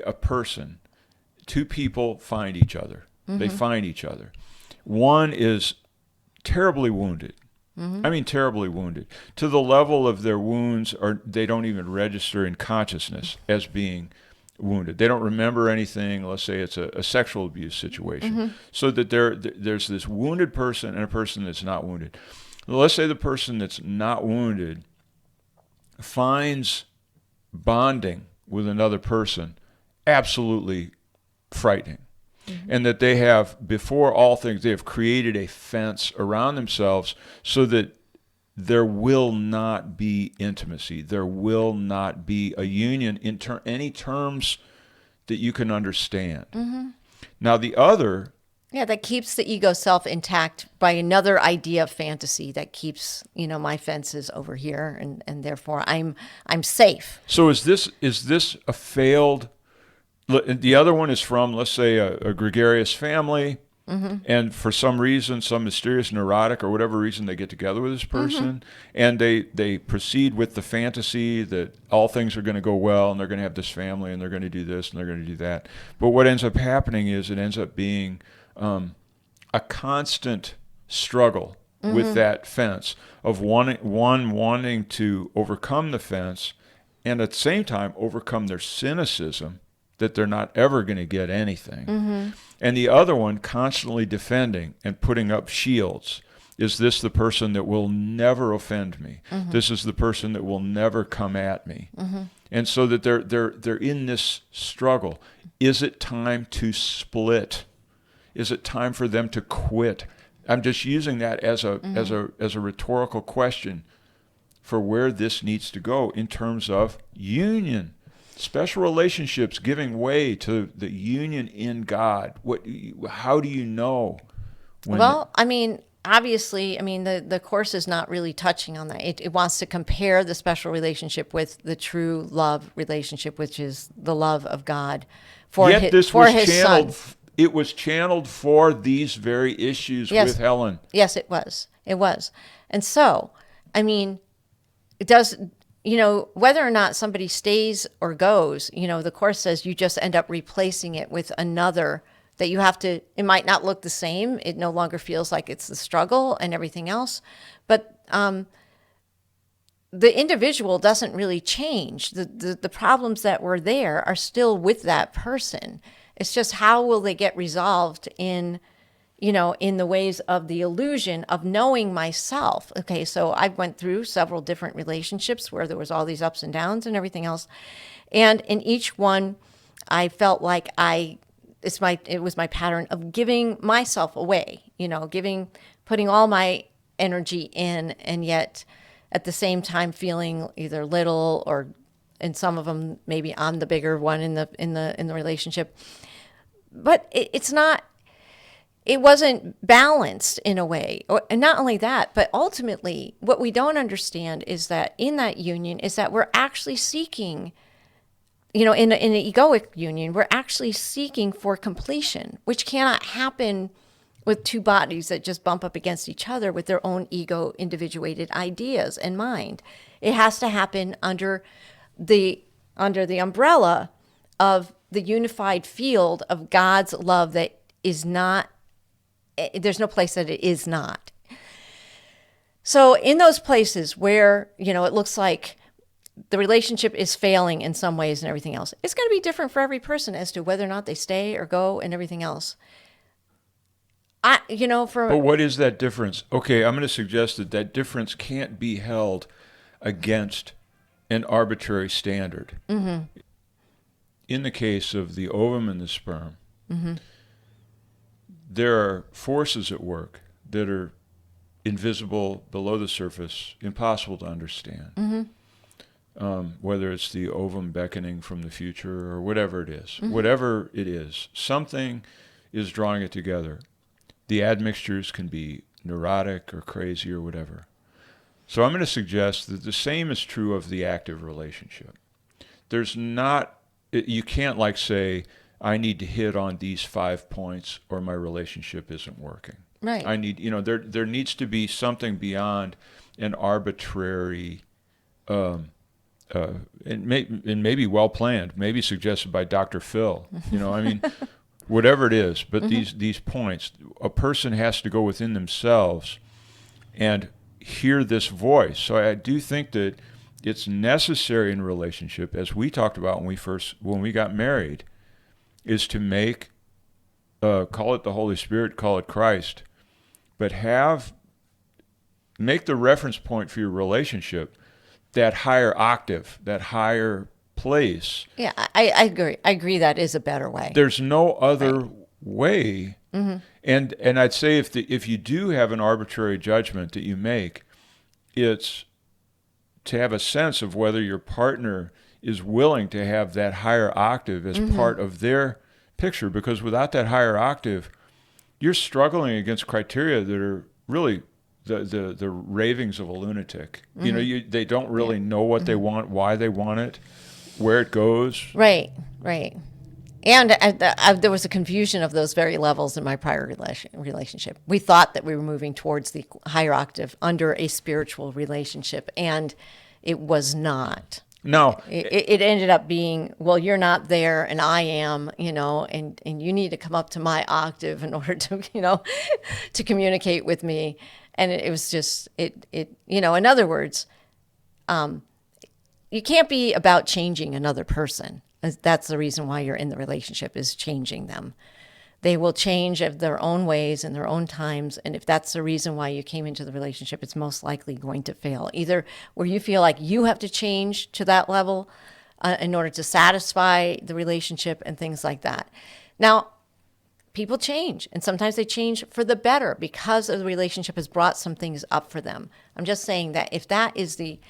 two people find each other. They find each other. One is terribly wounded. I mean, terribly wounded, to the level of their wounds, or they don't even register in consciousness as being wounded. They don't remember anything. Let's say it's a sexual abuse situation. So that there's this wounded person and a person that's not wounded. Let's say the person that's not wounded finds bonding with another person absolutely frightening. And that they have, before all things, they have created a fence around themselves so that there will not be intimacy. There will not be a union in any terms that you can understand. Now the other... Yeah, that keeps the ego self intact by another idea of fantasy that keeps, my fences over here, and therefore I'm safe. So is this a failed... The other one is from, let's say, a gregarious family. And for some reason, some mysterious neurotic or whatever reason, they get together with this person, and they proceed with the fantasy that all things are going to go well, and they're going to have this family, and they're going to do this, and they're going to do that. But what ends up happening is it ends up being a constant struggle with that fence of one wanting to overcome the fence, and at the same time overcome their cynicism that they're not ever going to get anything. And the other one constantly defending and putting up shields. Is this the person that will never offend me? This is the person that will never come at me. And so that they're in this struggle. Is it time to split? Is it time for them to quit? I'm just using that as a rhetorical question for where this needs to go in terms of union. Special relationships giving way to the union in God. How do you know? Well, I mean, obviously, I mean, the Course is not really touching on that. It wants to compare the special relationship with the true love relationship, which is the love of God for his son. It was channeled for these very issues with Helen. Yes, it was. It was. And so, I mean, it does... whether or not somebody stays or goes, the Course says you just end up replacing it with another that you have to, it might not look the same. It no longer feels like it's the struggle and everything else. But the individual doesn't really change. The problems that were there are still with that person. It's just how will they get resolved in the ways of the illusion of knowing myself. Okay, so I went through several different relationships where there was all these ups and downs and everything else. And in each one, I felt like it was my pattern of giving myself away, putting all my energy in, and yet at the same time feeling either little, or in some of them, maybe I'm the bigger one in the relationship. But it wasn't balanced in a way. And not only that, but ultimately what we don't understand is that in that union is that we're actually seeking, in an egoic union, we're actually seeking for completion, which cannot happen with two bodies that just bump up against each other with their own ego individuated ideas and mind. It has to happen under the umbrella of the unified field of God's love that is not, there's no place that it is not. So in those places where, it looks like the relationship is failing in some ways and everything else, it's going to be different for every person as to whether or not they stay or go and everything else. But what is that difference? Okay, I'm going to suggest that difference can't be held against an arbitrary standard. In the case of the ovum and the sperm, there are forces at work that are invisible below the surface, impossible to understand. Whether it's the ovum beckoning from the future or whatever it is. Whatever it is, something is drawing it together. The admixtures can be neurotic or crazy or whatever. So I'm going to suggest that the same is true of the active relationship. You can't say, I need to hit on these 5 points or my relationship isn't working. Right. I need, there needs to be something beyond an arbitrary, and maybe well planned, maybe suggested by Dr. Phil. Whatever it is. But these points, a person has to go within themselves and hear this voice. So I do think that it's necessary in a relationship, as we talked about when we got married, is to make, call it the Holy Spirit, call it Christ, but make the reference point for your relationship that higher octave, that higher place. Yeah, I agree. I agree that is a better way. There's no other way. And I'd say if you do have an arbitrary judgment that you make, it's to have a sense of whether your partner is willing to have that higher octave as part of their picture, because without that higher octave, you're struggling against criteria that are really the ravings of a lunatic. They don't really know what they want, why they want it, where it goes. Right. And there was a confusion of those very levels in my prior relationship. We thought that we were moving towards the higher octave under a spiritual relationship, and it was not. Now, It ended up being, well, you're not there and I am, and you need to come up to my octave in order to, to communicate with me. And it was just, in other words, you can't be about changing another person. That's the reason why you're in the relationship, is changing them. They will change of their own ways and their own times. And if that's the reason why you came into the relationship, it's most likely going to fail. Either where you feel like you have to change to that level in order to satisfy the relationship and things like that. Now, people change, and sometimes they change for the better because the relationship has brought some things up for them. I'm just saying that if that is the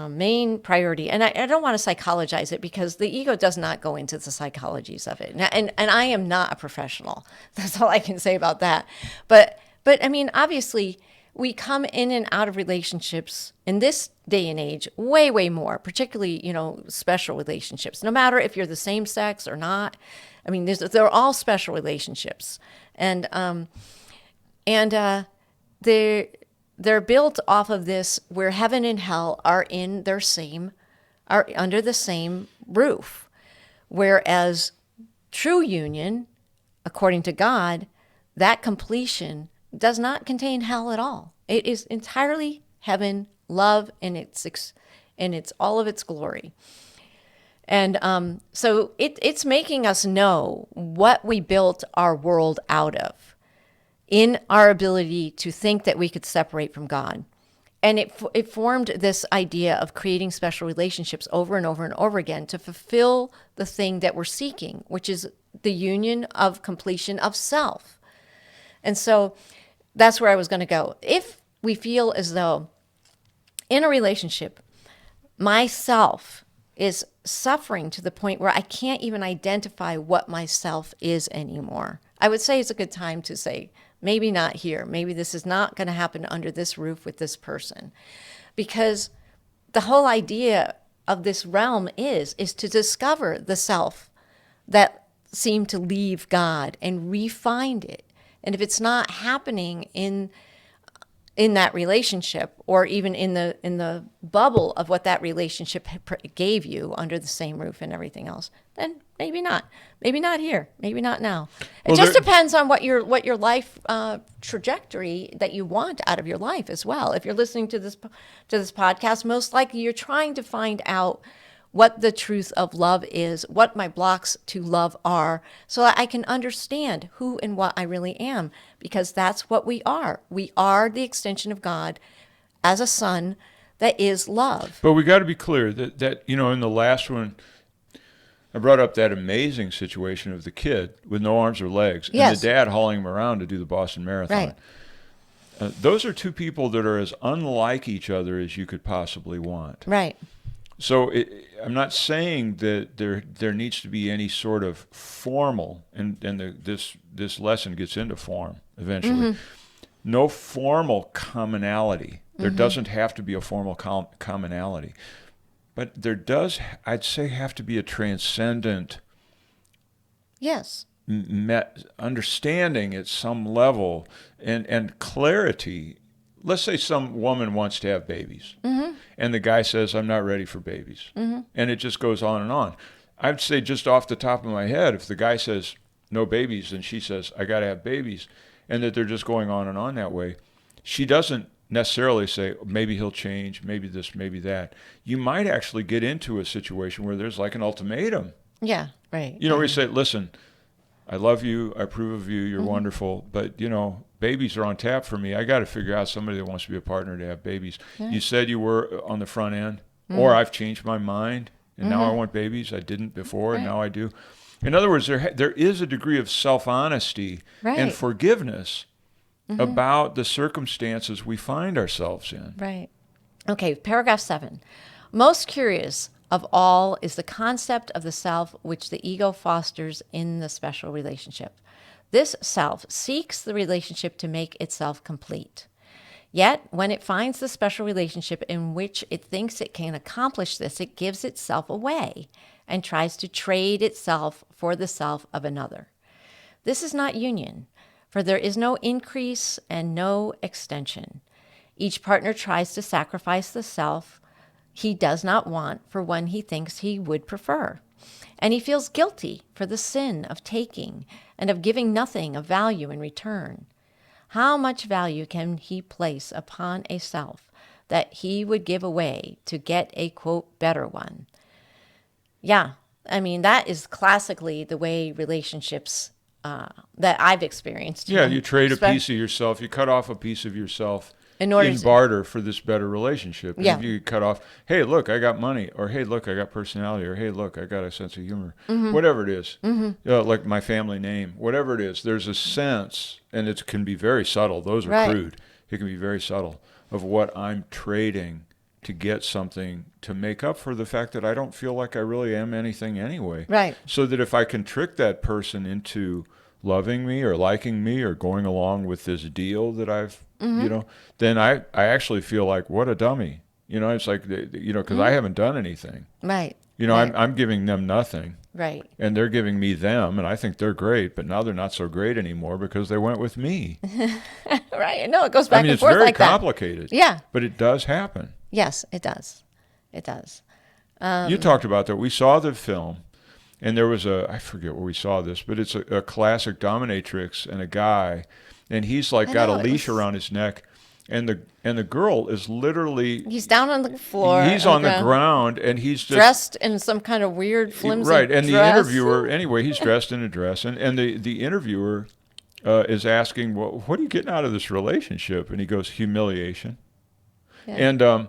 main priority, and I don't want to psychologize it, because the ego does not go into the psychologies of it, and I am not a professional. That's all I can say about that. But I mean, obviously, we come in and out of relationships in this day and age way more, particularly special relationships. No matter if you're the same sex or not, I mean, they're all special relationships, and they're built off of this, where heaven and hell are under the same roof. Whereas true union, according to God, that completion does not contain hell at all. It is entirely heaven, love, in its all of its glory. And so it's making us know what we built our world out of, in our ability to think that we could separate from God. And it formed this idea of creating special relationships over and over and over again to fulfill the thing that we're seeking, which is the union of completion of self. And so that's where I was going to go. If we feel as though in a relationship, myself is suffering to the point where I can't even identify what myself is anymore, I would say it's a good time to say, maybe not here. Maybe this is not going to happen under this roof with this person. Because the whole idea of this realm is to discover the self that seemed to leave God and re-find it. And if it's not happening in that relationship, or even in the bubble of what that relationship gave you under the same roof and everything else, then maybe not here, maybe not now. It just depends on what your life trajectory that you want out of your life as well. If you're listening to this podcast, most likely you're trying to find out what the truth of love is, what my blocks to love are, so that I can understand who and what I really am, because that's what we are. We are the extension of God as a son that is love. But we got to be clear that in the last one, I brought up that amazing situation of the kid with no arms or legs, and Yes. the dad hauling him around to do the Boston Marathon. Right. Those are two people that are as unlike each other as you could possibly want. Right. So I'm not saying that there needs to be any sort of formal, and this lesson gets into form eventually. Mm-hmm. No formal commonality. There doesn't have to be a formal commonality. But there does, I'd say, have to be a transcendent Yes. Understanding at some level and clarity. Let's say some woman wants to have babies, and the guy says, I'm not ready for babies. And it just goes on and on. I'd say, just off the top of my head, if the guy says no babies and she says, I got to have babies, and that they're just going on and on that way, she doesn't necessarily say, maybe he'll change, maybe this, maybe that. You might actually get into a situation where there's like an ultimatum. Yeah, right. Where you say, listen, I love you, I approve of you, you're wonderful, but, babies are on tap for me. I got to figure out somebody that wants to be a partner to have babies. Yeah. You said you were on the front end, or I've changed my mind, and now I want babies. I didn't before, and now I do. In other words, there is a degree of self-honesty and forgiveness about the circumstances we find ourselves in. Right. Okay, paragraph 7. Most curious of all is the concept of the self which the ego fosters in the special relationship. This self seeks the relationship to make itself complete. Yet, when it finds the special relationship in which it thinks it can accomplish this, it gives itself away and tries to trade itself for the self of another. This is not union, for there is no increase and no extension. Each partner tries to sacrifice the self he does not want for one he thinks he would prefer. And he feels guilty for the sin of taking and of giving nothing of value in return. How much value can he place upon a self that he would give away to get a, quote, better one? Yeah, I mean, that is classically the way relationships that I've experienced. Yeah, you trade a piece of yourself, you cut off a piece of yourself in barter for this better relationship. And if you cut off, hey, look, I got money, or hey, look, I got personality, or hey, look, I got a sense of humor, whatever it is, like my family name, whatever it is, there's a sense, and it can be very subtle. Those are crude. It can be very subtle of what I'm trading to get something to make up for the fact that I don't feel like I really am anything anyway. Right. So that if I can trick that person into loving me or liking me or going along with this deal that I've, then I actually feel like, what a dummy. It's like, because I haven't done anything. Right. I'm giving them nothing. Right. And they're giving me them, and I think they're great, but now they're not so great anymore because they went with me. Right. No, it goes back and forth like that. It's very complicated. Yeah. But it does happen. Yes, it does. It does. You talked about that. We saw the film, and there was I forget where we saw this, but it's a classic dominatrix and a guy, and he's like got a leash around his neck, and the girl is literally... He's down on the floor. He's on the ground, and he's just... dressed in some kind of weird, flimsy right, and dress. the interviewer... Anyway, he's dressed in a dress, and the interviewer is asking, well, what are you getting out of this relationship? And he goes, humiliation. Yeah.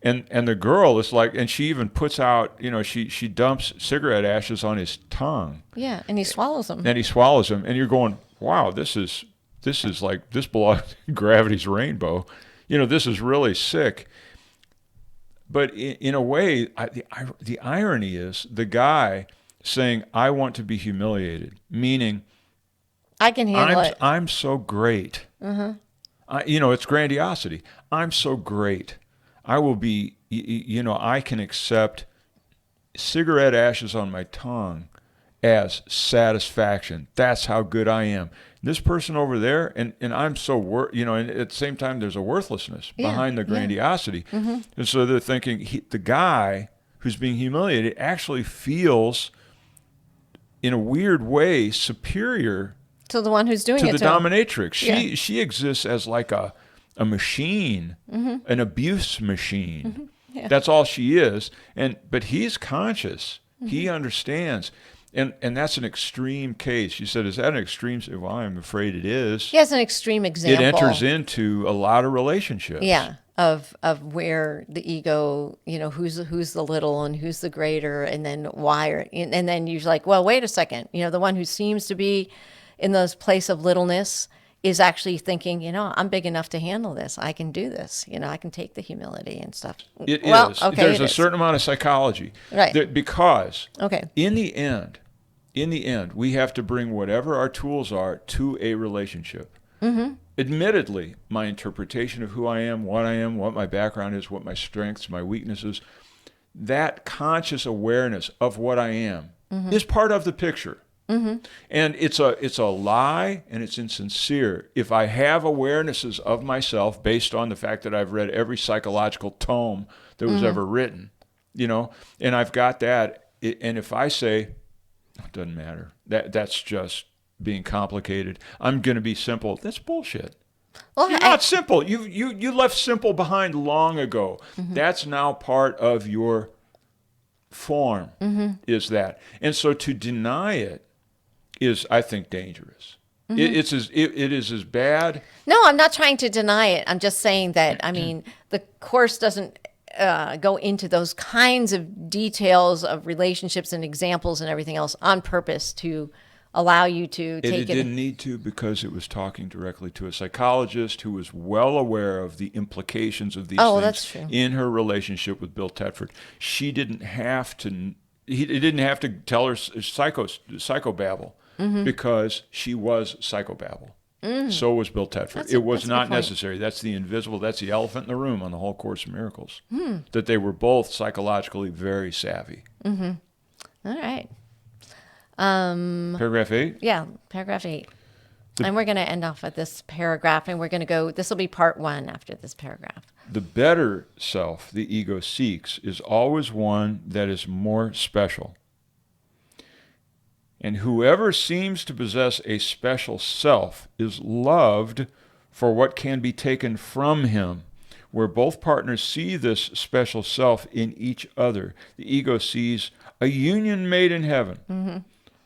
And the girl is like, and she even puts out, she dumps cigarette ashes on his tongue. Yeah, and he swallows them. And he swallows them, and you're going, wow, this is like, this belongs to Gravity's Rainbow. This is really sick. But in a way, the irony is the guy saying, I want to be humiliated, meaning I can handle it. I'm so great. It's grandiosity. I'm so great. I will be, I can accept cigarette ashes on my tongue as satisfaction. That's how good I am. This person over there, and I'm so, and at the same time, there's a worthlessness behind the grandiosity. And so they're thinking the guy who's being humiliated actually feels, in a weird way, superior to the one who's doing it to the dominatrix. She exists as like a machine, an abuse machine. That's all she is. But he's conscious. He understands. And that's an extreme case. You said, is that an extreme? Well, I'm afraid it is. He has an extreme example. It enters into a lot of relationships. Yeah, of where the ego, who's the little and who's the greater, and then why. And then you're like, well, wait a second. The one who seems to be in this place of littleness is actually thinking, I'm big enough to handle this. I can do this. I can take the humility and stuff. It is. Okay, there's a certain amount of psychology. Right. Because in the end, we have to bring whatever our tools are to a relationship. Admittedly, my interpretation of who I am, what my background is, what my strengths, my weaknesses, that conscious awareness of what I am is part of the picture. And it's a lie, and it's insincere. If I have awarenesses of myself based on the fact that I've read every psychological tome that was ever written, and I've got that, and if I say, it doesn't matter, that's just being complicated, I'm going to be simple, that's bullshit. Well, you're not simple. You left simple behind long ago. That's now part of your form, is that. And so to deny it is, I think, dangerous. It is as bad. No, I'm not trying to deny it. I'm just saying that, the Course doesn't go into those kinds of details of relationships and examples and everything else on purpose to allow you to take it. It didn't need to, because it was talking directly to a psychologist who was well aware of the implications of these things that's true. In her relationship with Bill Tedford. She didn't have to. He didn't have to tell her psychobabble. Because she was psychobabble. So was Bill Tedford. It was not necessary. That's the invisible, that's the elephant in the room on the whole Course in Miracles. That they were both psychologically very savvy. All right. Paragraph 8. Yeah, paragraph 8. And we're going to end off at this paragraph, and we're going to go, this will be part 1 after this paragraph. The better self the ego seeks is always one that is more special. And whoever seems to possess a special self is loved for what can be taken from him. Where both partners see this special self in each other, the ego sees a union made in heaven. Mm-hmm.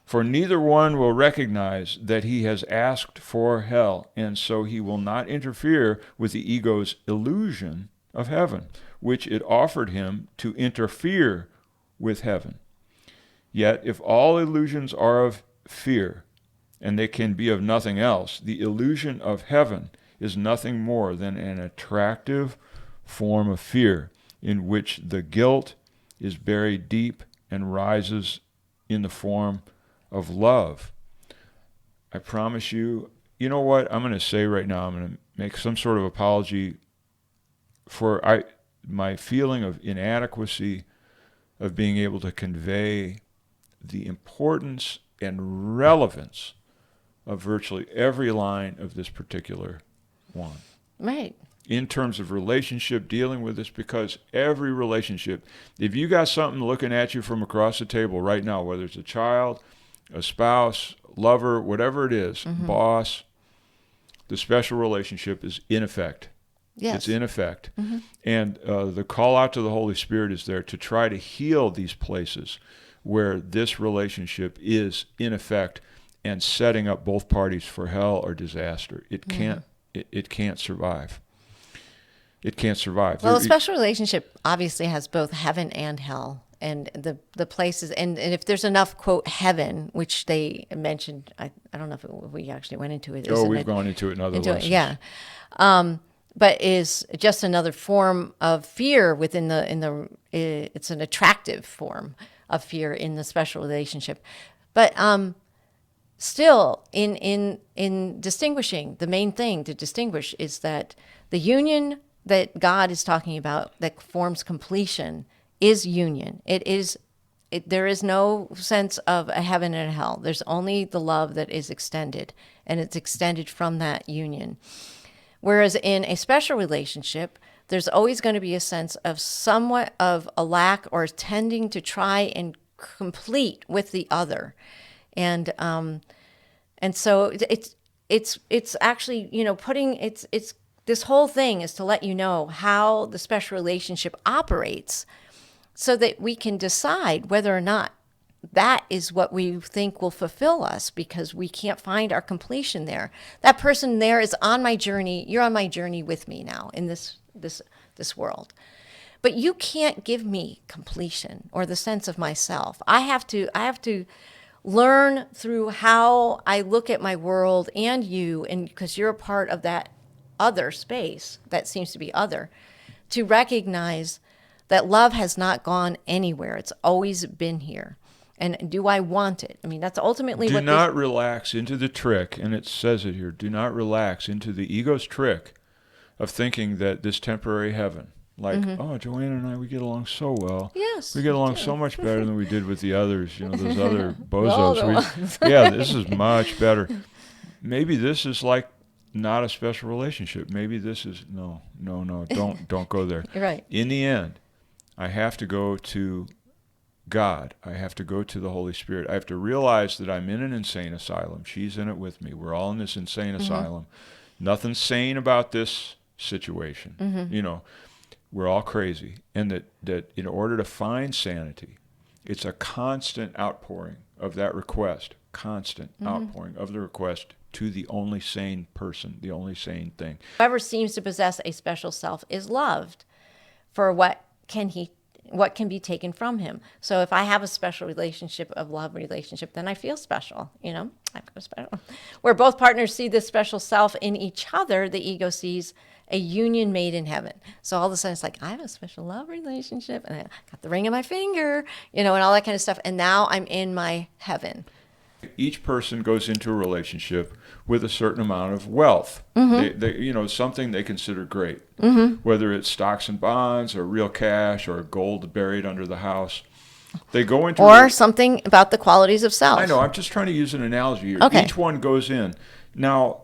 For neither one will recognize that he has asked for hell, and so he will not interfere with the ego's illusion of heaven, which it offered him to interfere with heaven. Yet, if all illusions are of fear, and they can be of nothing else, the illusion of heaven is nothing more than an attractive form of fear in which the guilt is buried deep and rises in the form of love. I promise you, you know what I'm going to say right now? I'm going to make some sort of apology for my feeling of inadequacy of being able to convey the importance and relevance of virtually every line of this particular one. Right. In terms of relationship, dealing with this, because every relationship, if you got something looking at you from across the table right now, whether it's a child, a spouse, lover, whatever it is, mm-hmm. boss, the special relationship is in effect. Yes. It's in effect. Mm-hmm. And the call out to the Holy Spirit is there to try to heal these places where this relationship is in effect and setting up both parties for hell or disaster. It can't. It can't survive. It can't survive. Well, a special relationship obviously has both heaven and hell. And the places, and if there's enough, quote, heaven, which they mentioned, I don't know if we actually went into it. We've gone into it in other lessons. Yeah. But is just another form of fear within it's an attractive form of fear in the special relationship. But still, in distinguishing, the main thing to distinguish is that the union that God is talking about that forms completion is union. There is no sense of a heaven and a hell. There's only the love that is extended, and it's extended from that union. Whereas in a special relationship, there's always going to be a sense of somewhat of a lack or tending to try and complete with the other. And so it's actually, it's this whole thing is to let you know how the special relationship operates, so that we can decide whether or not that is what we think will fulfill us, because we can't find our completion there. That person there is on my journey. You're on my journey with me now in this world. But you can't give me completion or the sense of myself. I have to learn through how I look at my world and you, and because you're a part of that other space that seems to be other, to recognize that love has not gone anywhere. It's always been here. And do I want it? I mean, that's ultimately do not relax into the trick, and it says it here, do not relax into the ego's trick of thinking that this temporary heaven, like, oh, Joanna and I, we get along so well. Yes. We get along so much better than we did with the others, those other bozos. This is much better. Maybe this is like not a special relationship. Maybe this is, no, don't go there. Right. In the end, I have to go to God. I have to go to the Holy Spirit. I have to realize that I'm in an insane asylum. She's in it with me. We're all in this insane asylum. Nothing sane about this situation. We're all crazy. And that in order to find sanity, it's a constant outpouring of that request, outpouring of the request to the only sane person, the only sane thing. Whoever seems to possess a special self is loved for what can be taken from him. So if I have a special relationship, of love relationship, then I feel special, I feel special. Where both partners see this special self in each other, the ego sees a union made in heaven. So all of a sudden it's like, I have a special love relationship, and I got the ring on my finger, and all that kind of stuff. And now I'm in my heaven. Each person goes into a relationship with a certain amount of wealth. They something they consider great, whether it's stocks and bonds or real cash or gold buried under the house. They go into Or something about the qualities of self. I know. I'm just trying to use an analogy here. Okay. Each one goes in. Now,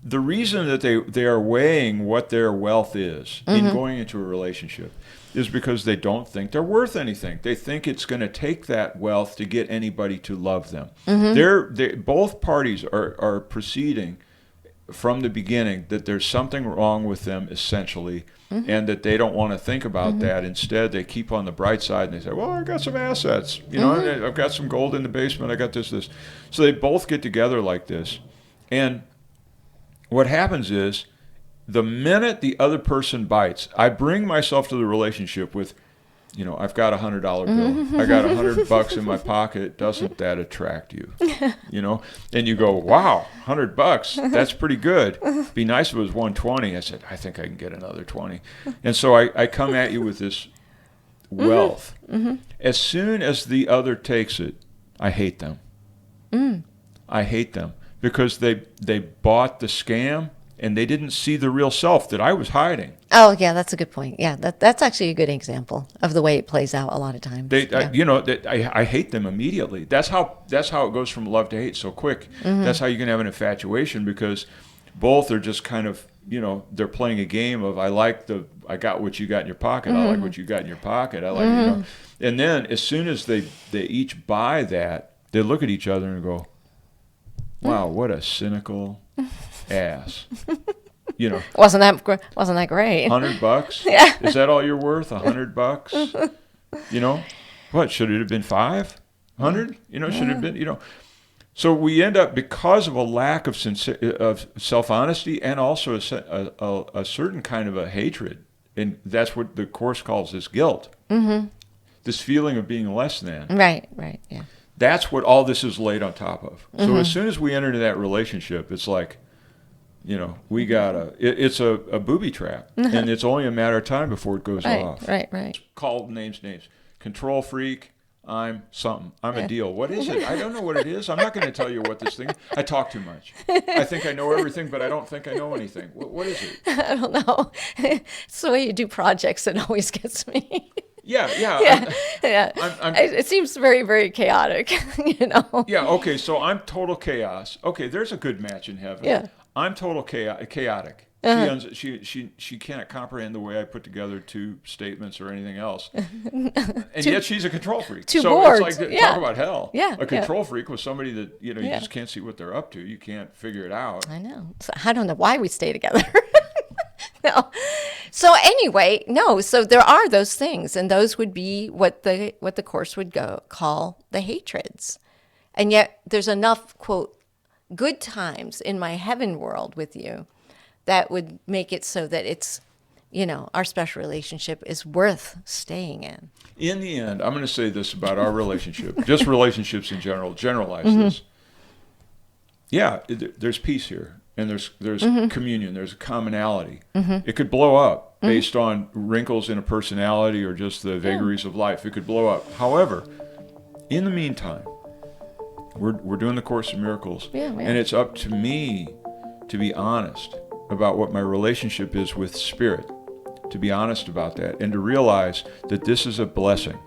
the reason that they are weighing what their wealth is in going into a relationship is because they don't think they're worth anything. They think it's going to take that wealth to get anybody to love them. Both parties are proceeding from the beginning that there's something wrong with them essentially, and that they don't want to think about that. Instead, they keep on the bright side and they say, well, I got some assets. You know, I've got some gold in the basement. I got this. So they both get together like this. And what happens is, the minute the other person bites, I bring myself to the relationship with, you know, I've got $100 bill. I got $100 in my pocket. Doesn't that attract you? You know, and you go, wow, $100. That's pretty good. Be nice if it was 120. I said, I think I can get another 20. And so I come at you with this wealth. As soon as the other takes it, I hate them. I hate them because they bought the scam. And they didn't see the real self that I was hiding. Oh, yeah, that's a good point. Yeah, that's actually a good example of the way it plays out a lot of times. I hate them immediately. That's how it goes from love to hate so quick. That's how you can have an infatuation, because both are just kind of, you know, they're playing a game of I got what you got in your pocket. I like what you got in your pocket. I like, you know. And then as soon as they each buy that, they look at each other and go, wow, what a cynical ass. You know, wasn't that great? $100? Yeah. Is that all you're worth? $100? You know, what should it have been? 500? You know, should it have been? You know, so we end up, because of a lack of self-honesty and also a certain kind of a hatred, and that's what the Course calls this guilt. This feeling of being less than. Right. Yeah. That's what all this is laid on top of. So as soon as we enter into that relationship, it's like, you know, it's a booby trap, and it's only a matter of time before it goes off. Right. Call names. Control freak. I'm something. I'm a deal. What is it? I don't know what it is. I'm not going to tell you what this thing is. I talk too much. I think I know everything, but I don't think I know anything. What is it? I don't know. It's the way you do projects that always gets me. Yeah. It seems very, very chaotic, you know. Yeah, okay, so I'm total chaos. Okay, there's a good match in heaven. Yeah. I'm total chaotic. She cannot comprehend the way I put together two statements or anything else. And yet she's a control freak. Two so boards. It's like, talk about hell. Yeah. A control freak was somebody that, you know, you just can't see what they're up to. You can't figure it out. I know. So I don't know why we stay together. No. So anyway, so there are those things, and those would be what the Course would call the hatreds. And yet there's enough, quote, good times in my heaven world with you that would make it so that it's, you know, our special relationship is worth staying in. In the end, I'm going to say this about our relationship, just relationships in general, generalize this. Yeah, there's peace here, and there's communion, there's a commonality. It could blow up based on wrinkles in a personality or just the vagaries of life. It could blow up. However, in the meantime, we're doing the Course in Miracles, and it's up to me to be honest about what my relationship is with Spirit, to be honest about that, and to realize that this is a blessing.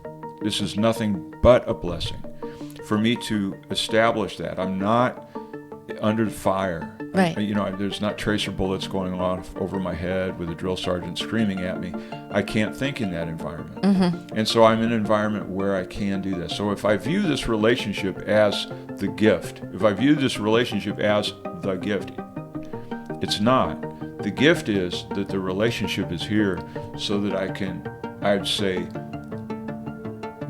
This is nothing but a blessing. For me to establish that, I'm not under fire. Right. You know, there's not tracer bullets going off over my head with a drill sergeant screaming at me. I can't think in that environment. And so I'm in an environment where I can do this. So if I view this relationship as the gift, if I view this relationship as the gift, it's not. The gift is that the relationship is here so that I can, I'd say,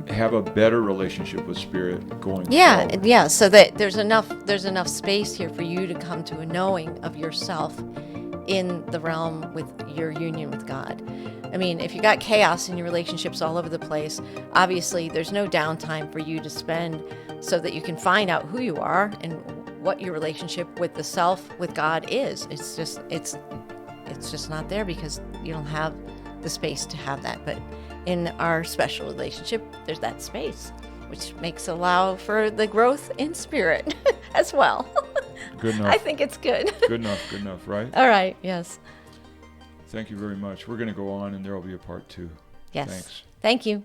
have a better relationship with Spirit going forward. Yeah, so that there's enough space here for you to come to a knowing of yourself in the realm with your union with God. I mean, if you got chaos in your relationships all over the place, obviously there's no downtime for you to spend so that you can find out who you are and what your relationship with the self, with God is. It's just not there because you don't have the space to have that. But in our special relationship, there's that space, which allow for the growth in Spirit as well. Good enough. I think it's good. Good enough, right? All right, yes. Thank you very much. We're going to go on, and there will be a part 2. Yes. Thanks. Thank you.